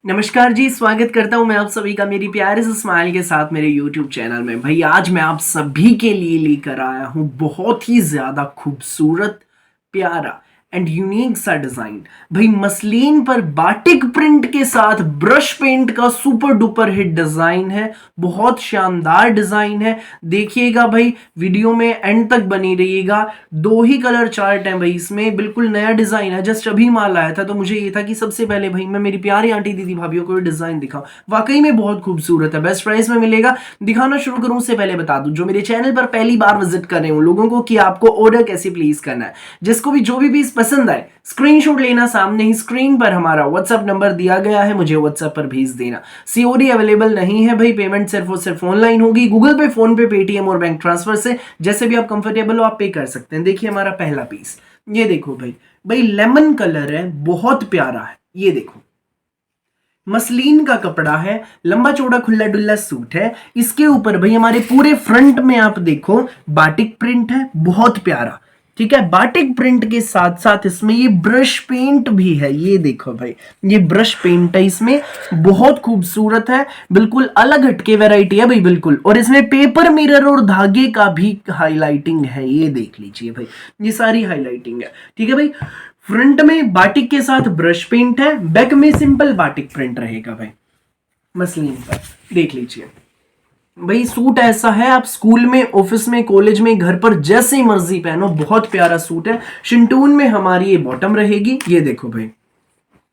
नमस्कार जी, स्वागत करता हूँ मैं आप सभी का मेरी प्यारे से स्माइल के साथ मेरे YouTube चैनल में। भाई आज मैं आप सभी के लिए लेकर आया हूँ बहुत ही ज़्यादा खूबसूरत, प्यारा एंड यूनिक सा डिज़ाइन। भाई मसलिन पर बाटिक प्रिंट के साथ ब्रश पेंट का सुपर डुपर हिट डिज़ाइन है। बहुत शानदार डिज़ाइन है। देखिएगा भाई, वीडियो में एंड तक बनी रहिएगा। दो ही कलर चार्ट हैं भाई इसमें, बिल्कुल नया डिज़ाइन है। जस्ट अभी माल आया था तो मुझे ये था कि सबसे पहले भाई मैं मेरी प्यारी आंटी दीदी भाभीियों को डिज़ाइन दिखाऊं। वाकई में बहुत खूबसूरत है, बेस्ट प्राइस में मिलेगा। दिखाना शुरू करूं उससे पहले बता दूं, जो मेरे चैनल पर पहली बार विजिट कर रहे हो लोगों को, कि आपको ऑर्डर कैसे प्लेस करना है। जिसको भी जो भी पीस पसंद आए स्क्रीनशॉट लेना, सामने ही स्क्रीन पर हमारा व्हाट्सएप नंबर दिया गया है, मुझे व्हाट्सएप पर भेज देना। सीओडी अवेलेबल नहीं है भाई, पेमेंट सिर्फ और सिर्फ ऑनलाइन होगी, गूगल पे, फोन पे, पेटीएम और बैंक ट्रांसफर से। जैसे भी आप कंफर्टेबल हो आप पे कर सकते हैं। देखिए हमारा पहला पीस, ये देखो भाई। भाई लेमन कलर है, बहुत प्यारा है। ये देखो, मसलिन का कपड़ा है, लंबा चौड़ा खुला डुल्ला सूट है। इसके ऊपर भाई हमारे पूरे फ्रंट में आप देखो बाटिक प्रिंट है, बहुत प्यारा। ठीक है, बाटिक प्रिंट के साथ साथ इसमें ये ब्रश पेंट भी है। ये देखो भाई, ये ब्रश पेंट है इसमें, बहुत खूबसूरत है। बिल्कुल अलग हटके वैरायटी है भाई, बिल्कुल। और इसमें पेपर मिरर और धागे का भी हाईलाइटिंग है। ये देख लीजिए भाई, ये सारी हाईलाइटिंग है। ठीक है भाई, फ्रंट में बाटिक के साथ ब्रश पेंट है, बैक में सिंपल बाटिक प्रिंट रहेगा भाई मसलिन पर। देख लीजिए भाई, सूट ऐसा है आप स्कूल में, ऑफिस में, कॉलेज में, घर पर जैसे मर्जी पहनो। बहुत प्यारा सूट है। शिंटून में हमारी ये बॉटम रहेगी। ये देखो भाई,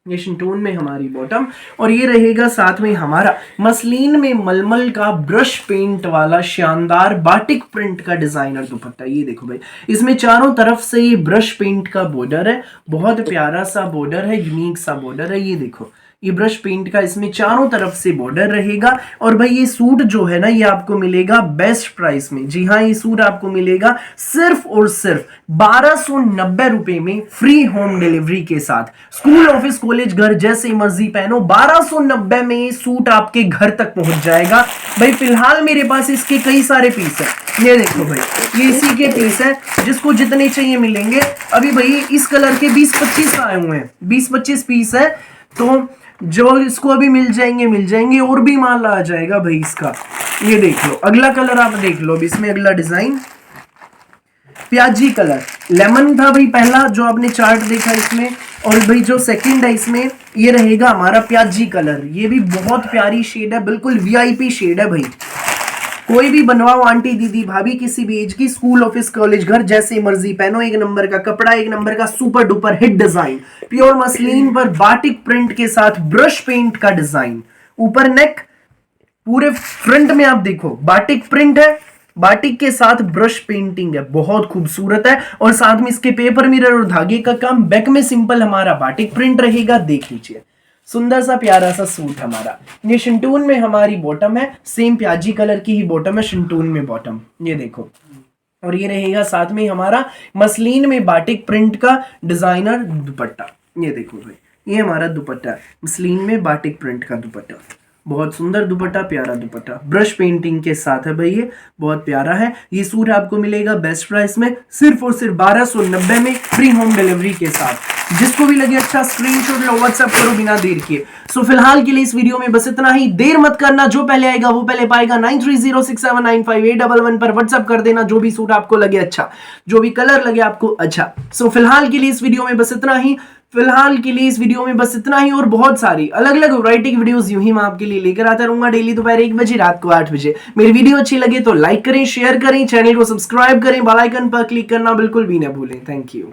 ये शिंटून में हमारी बॉटम, और ये रहेगा साथ में हमारा मसलिन में मलमल का ब्रश पेंट वाला शानदार बाटिक प्रिंट का डिजाइनर दुपट्टा। ये देखो भाई, इसमें चारों तरफ से ये ब्रश पेंट का बॉर्डर है, बहुत प्यारा सा बॉर्डर है, यूनिक सा बॉर्डर है। ये देखो, ये ब्रश पेंट का इसमें चारों तरफ से बॉर्डर रहेगा। और भाई ये सूट जो है ना, ये आपको मिलेगा बेस्ट प्राइस में। जी हाँ, ये सूट आपको मिलेगा सिर्फ और सिर्फ 1290 रुपए में, फ्री होम डिलीवरी के साथ। स्कूल, ऑफिस, कॉलेज, घर जैसे मर्जी पहनो, 1290 में ये सूट आपके घर तक पहुंच जाएगा। भाई फिलहाल मेरे पास इसके कई सारे पीस है। ये देखो भाई, ये इसी के पीस है, जिसको जितने चाहिए मिलेंगे। अभी भाई इस कलर के 20-25 आए हुए हैं, 20-25 पीस है। तो जो इसको अभी मिल जाएंगे और भी माल आ जाएगा भाई इसका। ये देख लो, अगला कलर आप देख लो। इसमें अगला डिजाइन प्याजी कलर, लेमन था भाई पहला जो आपने चार्ट देखा इसमें, और भाई जो सेकंड है इसमें ये रहेगा हमारा प्याजी कलर। ये भी बहुत प्यारी शेड है, बिल्कुल वीआईपी शेड है भाई। कोई भी बनवाओ, आंटी दीदी भाभी किसी भी एज की, स्कूल, ऑफिस, कॉलेज, घर जैसे मर्जी पहनो। एक नंबर का कपड़ा, एक नंबर का super duper hit design, pure muslin पर बाटिक प्रिंट के साथ ब्रश पेंट का डिजाइन। ऊपर नेक, पूरे फ्रंट में आप देखो बाटिक प्रिंट है, बाटिक के साथ ब्रश पेंटिंग है, बहुत खूबसूरत है। और साथ में इसके पेपर मिरर और धागे का काम। बैक में सिंपल हमारा बाटिक प्रिंट रहेगा। देख लीजिए, सुंदर सा प्यारा सा सूट हमारा। ये शिंटून में हमारी बॉटम है, सेम प्याजी कलर की ही बॉटम है, शिंटून में बॉटम। ये देखो, और ये रहेगा साथ में हमारा मसलिन में बाटिक प्रिंट का डिजाइनर दुपट्टा। ये देखो भाई, ये हमारा दुपट्टा है, मसलिन में बाटिक प्रिंट का दुपट्टा। बहुत सुंदर दुपट्टा, प्यारा दुपट्टा, ब्रश पेंटिंग के साथ है भाई। ये बहुत प्यारा है। ये सूट आपको मिलेगा बेस्ट प्राइस में, सिर्फ और सिर्फ 1290 में, फ्री होम डिलीवरी के साथ। जिसको भी लगे अच्छा स्क्रीनशॉट लो, व्हाट्सएप करो बिना देर किए। सो फिलहाल के लिए इस वीडियो में बस इतना ही। देर मत करना, जो पहले आएगा वो पहले पाएगा। 9306795811 पर व्हाट्सएप कर देना जो भी सूट आपको लगे अच्छा, जो भी कलर लगे आपको अच्छा। सो फिलहाल के लिए इस वीडियो में बस इतना ही। और बहुत सारी अलग अलग वैरायटी की वीडियोस यूं ही मैं आपके लिए लेकर आता रहूंगा, डेली दोपहर 1 बजे, रात को 8 बजे। मेरी वीडियो अच्छी लगे तो लाइक करें, शेयर करें, चैनल को सब्सक्राइब करें, बेल आइकन पर क्लिक करना बिल्कुल भी ना भूलें। Thank you.